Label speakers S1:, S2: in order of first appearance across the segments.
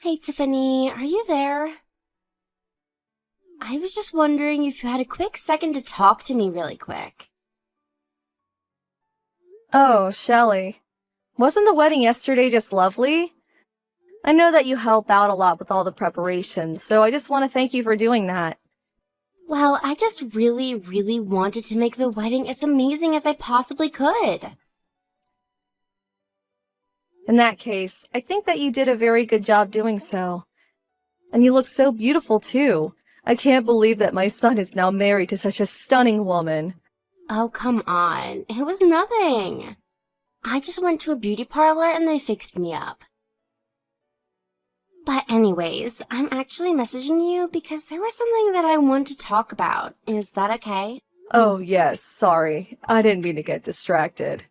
S1: Hey Tiffany, are you there? I was just wondering if you had a quick second to talk to me really quick.
S2: Oh, Shelley. Wasn't the wedding yesterday just lovely? I know that you help out a lot with all the preparations, so I just want to thank you for doing that.
S1: Well, I just really wanted to make the wedding as amazing as I possibly could.
S2: In that case, I think that you did a very good job doing so. And you look so beautiful, too. I can't believe that my son is now married to such a stunning woman.
S1: Oh, come on. It was nothing. I just went to a beauty parlor and they fixed me up. But anyways, I'm actually messaging you because there was something that I want to talk about. Is that okay?
S2: Oh, yes, sorry. I didn't mean to get distracted.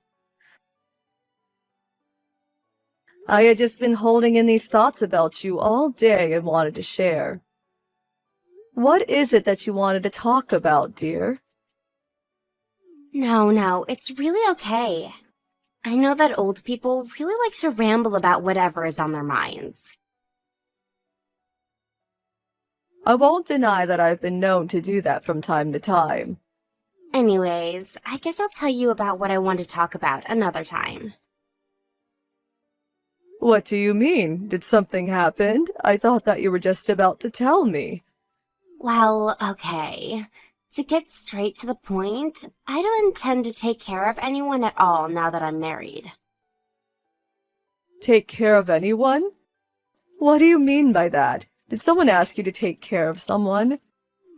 S2: I had just been holding in these thoughts about you all day and wanted to share. What is it that you wanted to talk about, dear?
S1: No, it's really okay. I know that old people really like to ramble about whatever is on their minds.
S2: I won't deny that I've been known to do that from time to time.
S1: Anyways, I guess I'll tell you about what I want to talk about another time.
S2: What do you mean? Did something happen? I thought that you were just about to tell me.
S1: Well, okay. To get straight to the point, I don't intend to take care of anyone at all now that I'm married.
S2: Take care of anyone? What do you mean by that? Did someone ask you to take care of someone?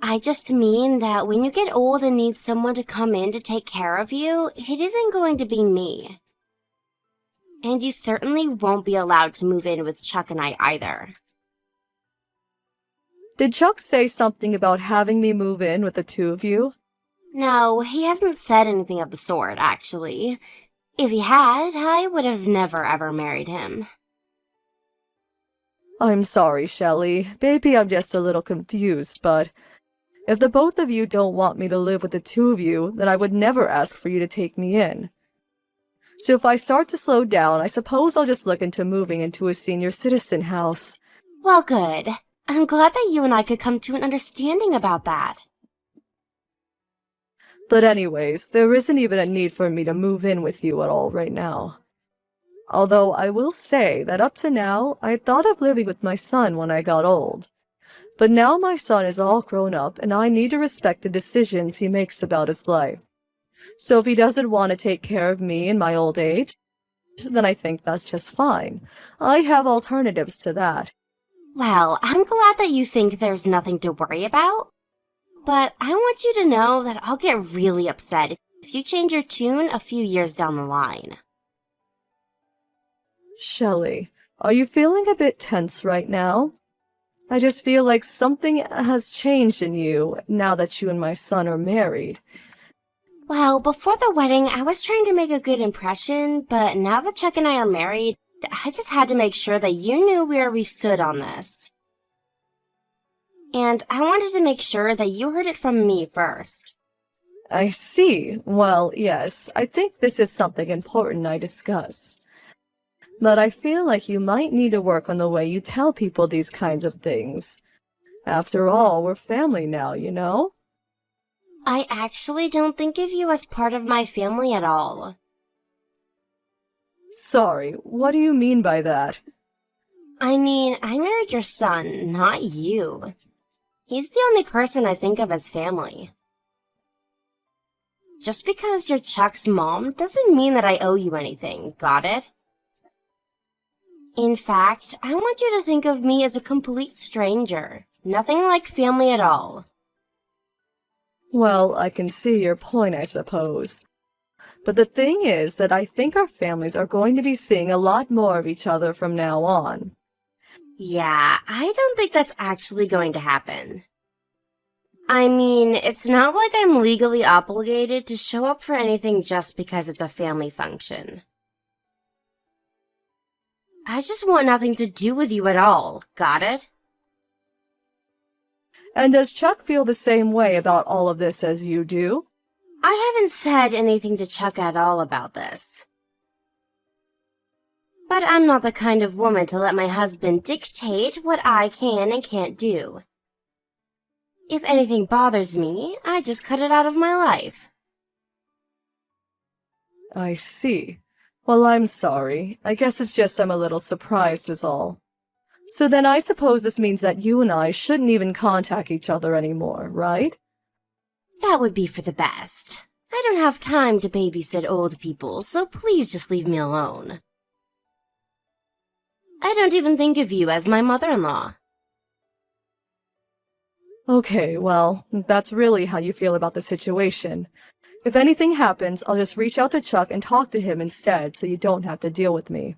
S1: I just mean that when you get old and need someone to come in to take care of you, it isn't going to be me. And you certainly won't be allowed to move in with Chuck and I either.
S2: Did Chuck say something about having me move in with the two of you?
S1: No, he hasn't said anything of the sort, actually. If he had, I would have never ever married him.
S2: I'm sorry, Shelley. Maybe I'm just a little confused, but if the both of you don't want me to live with the two of you, then I would never ask for you to take me in. So if I start to slow down, I suppose I'll just look into moving into a senior citizen house.
S1: Well, good. I'm glad that you and I could come to an understanding about that.
S2: But anyways, there isn't even a need for me to move in with you at all right now. Although I will say that up to now, I thought of living with my son when I got old. But now my son is all grown up and I need to respect the decisions he makes about his life. So if he doesn't want to take care of me in my old age, then I think that's just fine. I have alternatives to that.
S1: Well, I'm glad that you think there's nothing to worry about. But I want you to know that I'll get really upset if you change your tune a few years down the line.
S2: Shelley, are you feeling a bit tense right now? I just feel like something has changed in you now that you and my son are married.
S1: Well, before the wedding, I was trying to make a good impression, but now that Chuck and I are married, I just had to make sure that you knew where we stood on this. And I wanted to make sure that you heard it from me first.
S2: I see. Well, yes, I think this is something important I discuss. But I feel like you might need to work on the way you tell people these kinds of things. After all, we're family now, you know?
S1: I actually don't think of you as part of my family at all.
S2: Sorry, what do you mean by that?
S1: I mean, I married your son, not you. He's the only person I think of as family. Just because you're Chuck's mom doesn't mean that I owe you anything, got it? In fact, I want you to think of me as a complete stranger. Nothing like family at all.
S2: Well, I can see your point, I suppose. But the thing is that I think our families are going to be seeing a lot more of each other from now on.
S1: Yeah, I don't think that's actually going to happen. I mean, it's not like I'm legally obligated to show up for anything just because it's a family function. I just want nothing to do with you at all, got it?
S2: And does Chuck feel the same way about all of this as you do?
S1: I haven't said anything to Chuck at all about this. But I'm not the kind of woman to let my husband dictate what I can and can't do. If anything bothers me, I just cut it out of my life.
S2: I see. Well, I'm sorry. I guess it's just I'm a little surprised is all. So then I suppose this means that you and I shouldn't even contact each other anymore, right?
S1: That would be for the best. I don't have time to babysit old people, so please just leave me alone. I don't even think of you as my mother-in-law.
S2: Okay, well, that's really how you feel about the situation. If anything happens, I'll just reach out to Chuck and talk to him instead so you don't have to deal with me.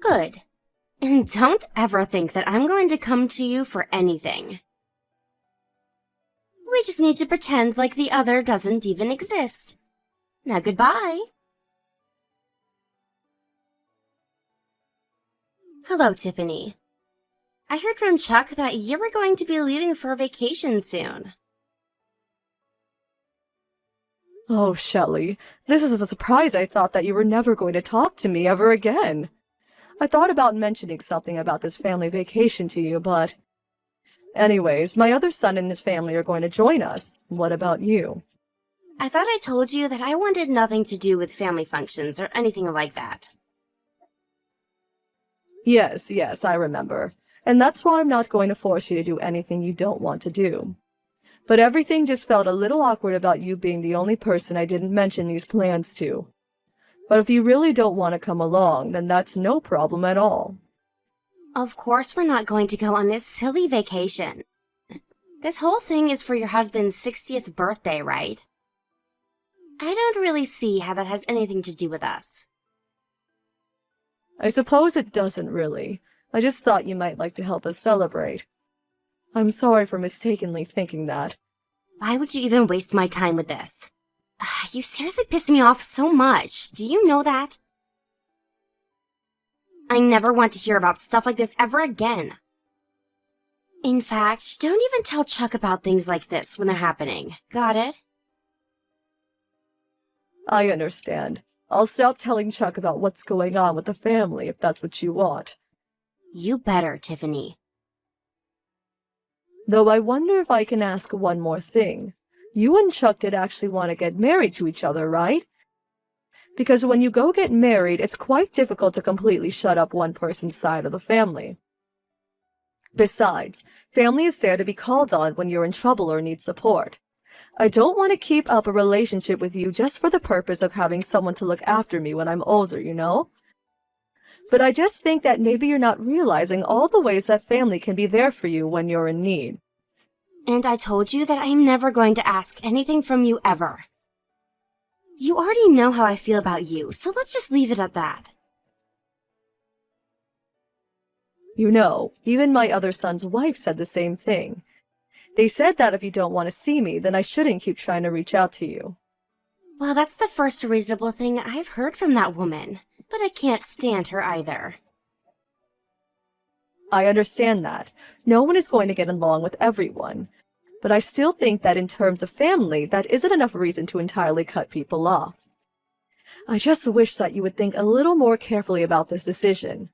S1: Good. And don't ever think that I'm going to come to you for anything. We just need to pretend like the other doesn't even exist. Now goodbye. Hello, Tiffany. I heard from Chuck that you were going to be leaving for a vacation soon.
S2: Oh, Shelley, this is a surprise. I thought that you were never going to talk to me ever again. I thought about mentioning something about this family vacation to you, but... Anyways, my other son and his family are going to join us. What about you?
S1: I thought I told you that I wanted nothing to do with family functions or anything like that.
S2: Yes, I remember. And that's why I'm not going to force you to do anything you don't want to do. But everything just felt a little awkward about you being the only person I didn't mention these plans to. But if you really don't want to come along, then that's no problem at all.
S1: Of course we're not going to go on this silly vacation. This whole thing is for your husband's 60th birthday, right? I don't really see how that has anything to do with us.
S2: I suppose it doesn't really. I just thought you might like to help us celebrate. I'm sorry for mistakenly thinking that.
S1: Why would you even waste my time with this? You seriously piss me off so much. Do you know that? I never want to hear about stuff like this ever again. In fact, don't even tell Chuck about things like this when they're happening. Got it?
S2: I understand. I'll stop telling Chuck about what's going on with the family if that's what you want.
S1: You better, Tiffany.
S2: Though I wonder if I can ask one more thing. You and Chuck did actually want to get married to each other, right? Because when you go get married, it's quite difficult to completely shut up one person's side of the family. Besides, family is there to be called on when you're in trouble or need support. I don't want to keep up a relationship with you just for the purpose of having someone to look after me when I'm older, you know? But I just think that maybe you're not realizing all the ways that family can be there for you when you're in need.
S1: And I told you that I am never going to ask anything from you ever. You already know how I feel about you, so let's just leave it at that.
S2: You know, even my other son's wife said the same thing. They said that if you don't want to see me, then I shouldn't keep trying to reach out to you.
S1: Well, that's the first reasonable thing I've heard from that woman, but I can't stand her either.
S2: I understand that. No one is going to get along with everyone. But I still think that in terms of family, that isn't enough reason to entirely cut people off. I just wish that you would think a little more carefully about this decision.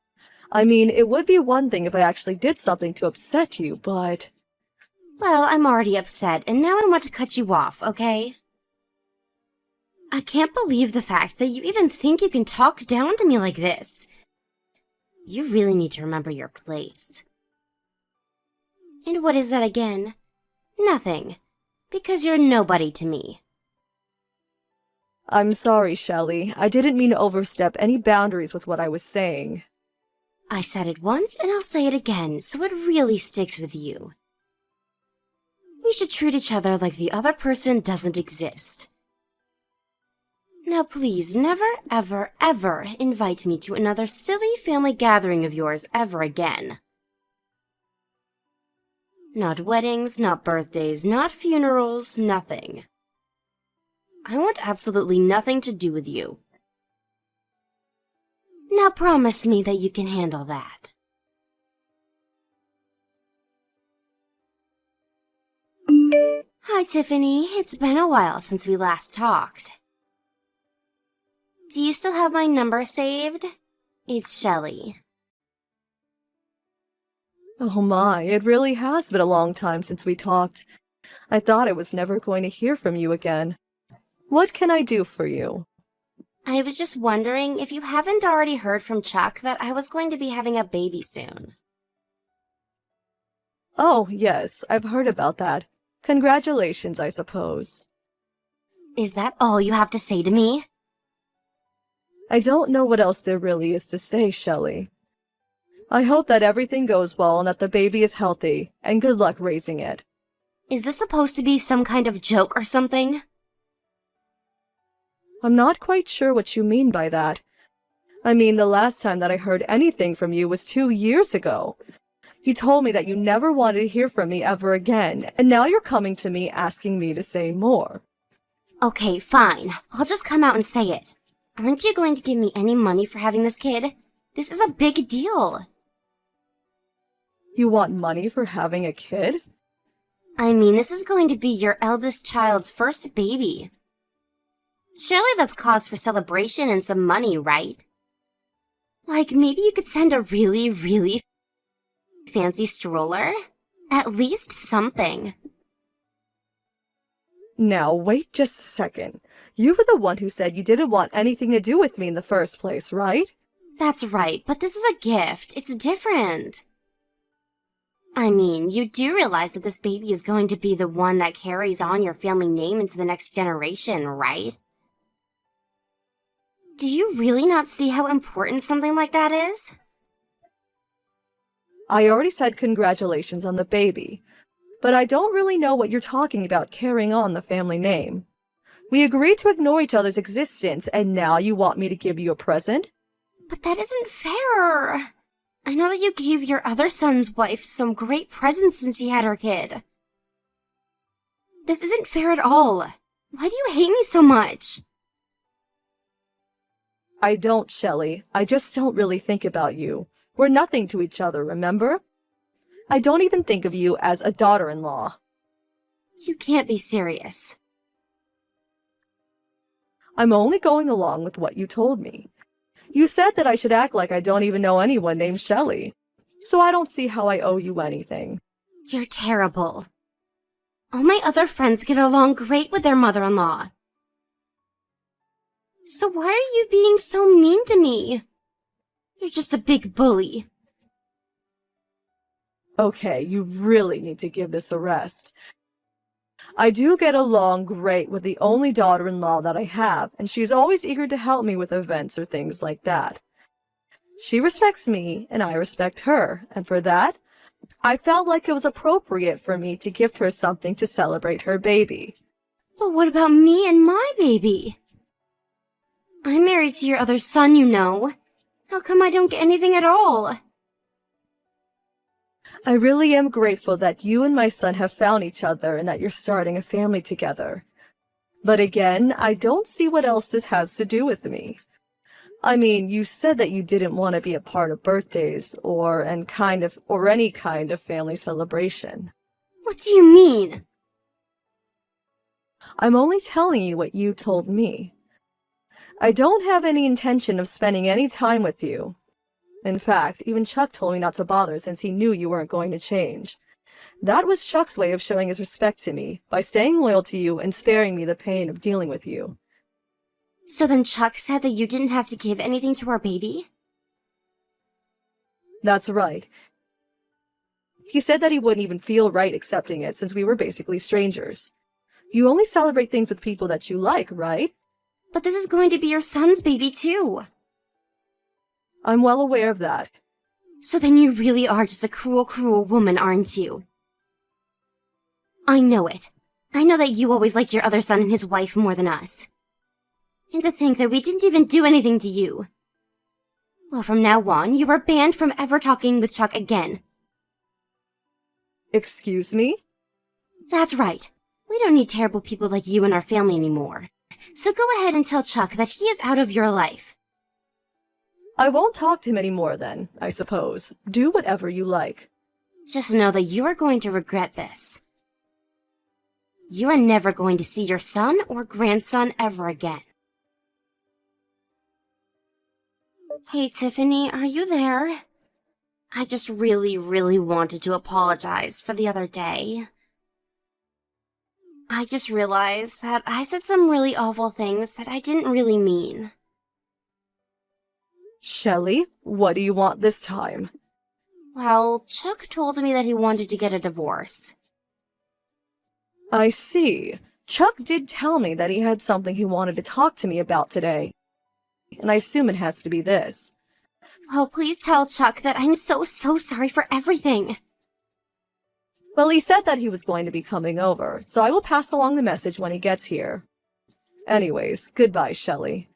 S2: I mean, it would be one thing if I actually did something to upset you, but...
S1: Well, I'm already upset, and now I want to cut you off, okay? I can't believe the fact that you even think you can talk down to me like this. You really need to remember your place. And what is that again? Nothing. Because you're nobody to me.
S2: I'm sorry, Shelley. I didn't mean to overstep any boundaries with what I was saying.
S1: I said it once, and I'll say it again, so it really sticks with you. We should treat each other like the other person doesn't exist. Now please, never, ever, ever invite me to another silly family gathering of yours ever again. Not weddings, not birthdays, not funerals, nothing. I want absolutely nothing to do with you. Now promise me that you can handle that. Hi, Tiffany. It's been a while since we last talked. Do you still have my number saved? It's Shelley.
S2: Oh my, it really has been a long time since we talked. I thought I was never going to hear from you again. What can I do for you?
S1: I was just wondering if you haven't already heard from Chuck that I was going to be having a baby soon.
S2: Oh, yes, I've heard about that. Congratulations, I suppose.
S1: Is that all you have to say to me?
S2: I don't know what else there really is to say, Shelley. I hope that everything goes well and that the baby is healthy, and good luck raising it.
S1: Is this supposed to be some kind of joke or something?
S2: I'm not quite sure what you mean by that. I mean, the last time that I heard anything from you was 2 years ago. You told me that you never wanted to hear from me ever again, and now you're coming to me asking me to say more.
S1: Okay, fine. I'll just come out and say it. Aren't you going to give me any money for having this kid? This is a big deal.
S2: You want money for having a kid?
S1: I mean, this is going to be your eldest child's first baby. Surely that's cause for celebration and some money, right? Like, maybe you could send a really, really fancy stroller? At least something.
S2: Now, wait just a second. You were the one who said you didn't want anything to do with me in the first place, right?
S1: That's right, but this is a gift. It's different. I mean, you do realize that this baby is going to be the one that carries on your family name into the next generation, right? Do you really not see how important something like that is?
S2: I already said congratulations on the baby, but I don't really know what you're talking about carrying on the family name. We agreed to ignore each other's existence, and now you want me to give you a present?
S1: But that isn't fair. I know that you gave your other son's wife some great presents when she had her kid. This isn't fair at all. Why do you hate me so much?
S2: I don't, Shelley. I just don't really think about you. We're nothing to each other, remember? I don't even think of you as a daughter-in-law.
S1: You can't be serious.
S2: I'm only going along with what you told me. You said that I should act like I don't even know anyone named Shelley, so I don't see how I owe you anything.
S1: You're terrible. All my other friends get along great with their mother-in-law. So why are you being so mean to me? You're just a big bully.
S2: Okay, you really need to give this a rest. I do get along great with the only daughter-in-law that I have, and she's always eager to help me with events or things like that. She respects me, and I respect her, and for that, I felt like it was appropriate for me to gift her something to celebrate her baby.
S1: But what about me and my baby? I'm married to your other son, you know. How come I don't get anything at all?
S2: I really am grateful that you and my son have found each other and that you're starting a family together. But again, I don't see what else this has to do with me. I mean, you said that you didn't want to be a part of birthdays or any kind of family celebration.
S1: What do you mean?
S2: I'm only telling you what you told me. I don't have any intention of spending any time with you. In fact, even Chuck told me not to bother since he knew you weren't going to change. That was Chuck's way of showing his respect to me, by staying loyal to you and sparing me the pain of dealing with you.
S1: So then Chuck said that you didn't have to give anything to our baby?
S2: That's right. He said that he wouldn't even feel right accepting it since we were basically strangers. You only celebrate things with people that you like, right?
S1: But this is going to be your son's baby too.
S2: I'm well aware of that.
S1: So then you really are just a cruel, cruel woman, aren't you? I know it. I know that you always liked your other son and his wife more than us. And to think that we didn't even do anything to you. Well, from now on, you are banned from ever talking with Chuck again.
S2: Excuse me?
S1: That's right. We don't need terrible people like you in our family anymore. So go ahead and tell Chuck that he is out of your life.
S2: I won't talk to him anymore then, I suppose. Do whatever you like.
S1: Just know that you are going to regret this. You are never going to see your son or grandson ever again. Hey, Tiffany, are you there? I just really, really wanted to apologize for the other day. I just realized that I said some really awful things that I didn't really mean.
S2: Shelley, what do you want this time?
S1: Well, Chuck told me that he wanted to get a divorce.
S2: I see. Chuck did tell me that he had something he wanted to talk to me about today. And I assume it has to be this.
S1: Oh, please tell Chuck that I'm so sorry for everything.
S2: Well, he said that he was going to be coming over, so I will pass along the message when he gets here. Anyways, goodbye, Shelley.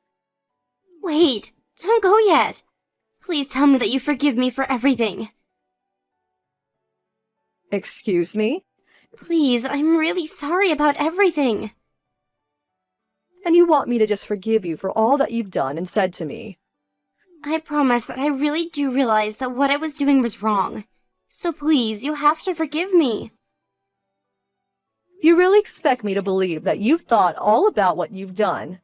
S1: Wait, don't go yet. Please tell me that you forgive me for everything.
S2: Excuse me?
S1: Please, I'm really sorry about everything.
S2: And you want me to just forgive you for all that you've done and said to me?
S1: I promise that I really do realize that what I was doing was wrong. So please, you have to forgive me.
S2: You really expect me to believe that you've thought all about what you've done?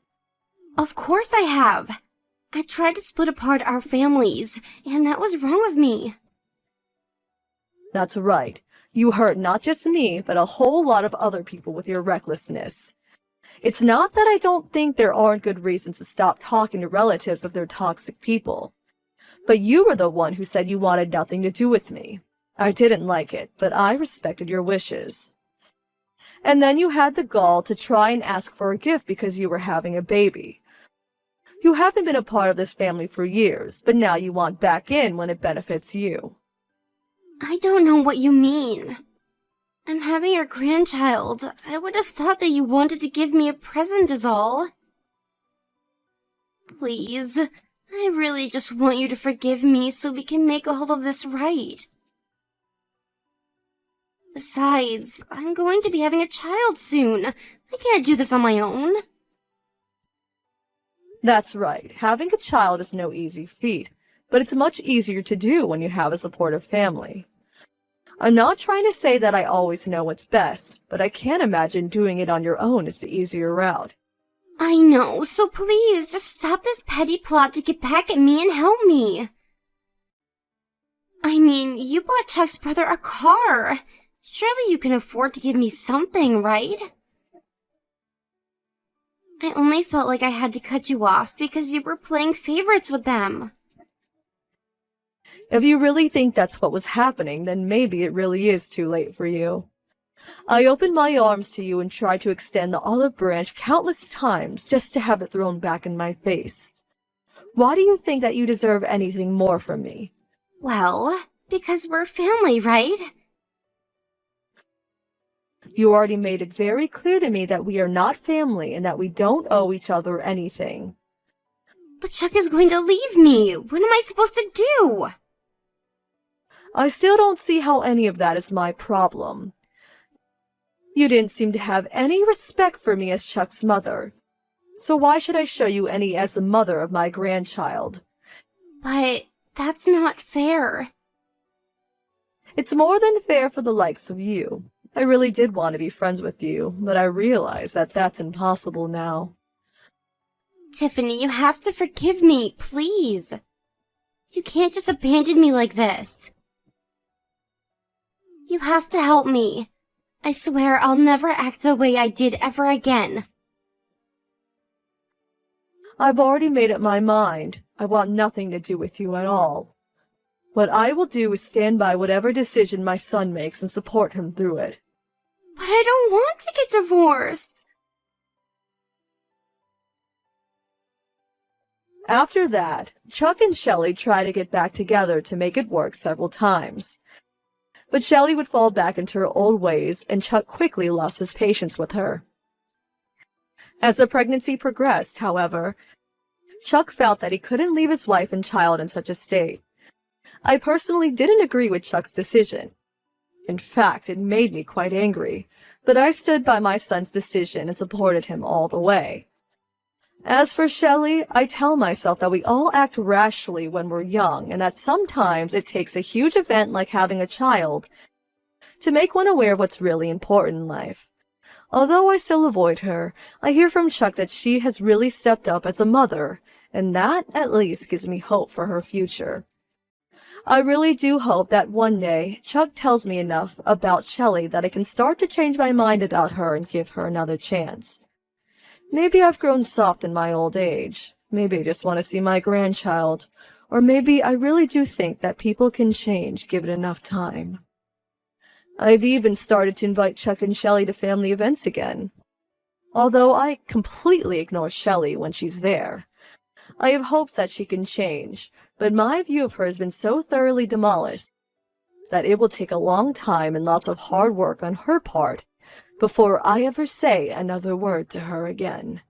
S1: Of course I have. I tried to split apart our families, and that was wrong of me.
S2: That's right. You hurt not just me, but a whole lot of other people with your recklessness. It's not that I don't think there aren't good reasons to stop talking to relatives if they're toxic people. But you were the one who said you wanted nothing to do with me. I didn't like it, but I respected your wishes. And then you had the gall to try and ask for a gift because you were having a baby. You haven't been a part of this family for years, but now you want back in when it benefits you.
S1: I don't know what you mean. I'm having your grandchild. I would have thought that you wanted to give me a present is all. Please, I really just want you to forgive me so we can make all of this right. Besides, I'm going to be having a child soon. I can't do this on my own.
S2: That's right. Having a child is no easy feat, but it's much easier to do when you have a supportive family. I'm not trying to say that I always know what's best, but I can't imagine doing it on your own is the easier route.
S1: I know, so please, just stop this petty plot to get back at me and help me. I mean, you bought Chuck's brother a car. Surely you can afford to give me something, right? I only felt like I had to cut you off because you were playing favorites with them.
S2: If you really think that's what was happening, then maybe it really is too late for you. I opened my arms to you and tried to extend the olive branch countless times just to have it thrown back in my face. Why do you think that you deserve anything more from me?
S1: Well, because we're family, right?
S2: You already made it very clear to me that we are not family and that we don't owe each other anything.
S1: But Chuck is going to leave me. What am I supposed to do?
S2: I still don't see how any of that is my problem. You didn't seem to have any respect for me as Chuck's mother. So why should I show you any as the mother of my grandchild?
S1: But that's not fair.
S2: It's more than fair for the likes of you. I really did want to be friends with you, but I realize that that's impossible now.
S1: Tiffany, you have to forgive me, please. You can't just abandon me like this. You have to help me. I swear I'll never act the way I did ever again.
S2: I've already made up my mind. I want nothing to do with you at all. What I will do is stand by whatever decision my son makes and support him through it.
S1: But I don't want to get divorced.
S2: After that, Chuck and Shelley tried to get back together to make it work several times. But Shelley would fall back into her old ways, and Chuck quickly lost his patience with her. As the pregnancy progressed, however, Chuck felt that he couldn't leave his wife and child in such a state. I personally didn't agree with Chuck's decision. In fact, it made me quite angry, but I stood by my son's decision and supported him all the way. As for Shelley, I tell myself that we all act rashly when we're young, and that sometimes it takes a huge event like having a child to make one aware of what's really important in life. Although I still avoid her, I hear from Chuck that she has really stepped up as a mother, and that at least gives me hope for her future. I really do hope that one day Chuck tells me enough about Shelley that I can start to change my mind about her and give her another chance. Maybe I've grown soft in my old age. Maybe I just want to see my grandchild. Or maybe I really do think that people can change given enough time. I've even started to invite Chuck and Shelley to family events again. Although I completely ignore Shelley when she's there. I have hopes that she can change, but my view of her has been so thoroughly demolished that it will take a long time and lots of hard work on her part before I ever say another word to her again.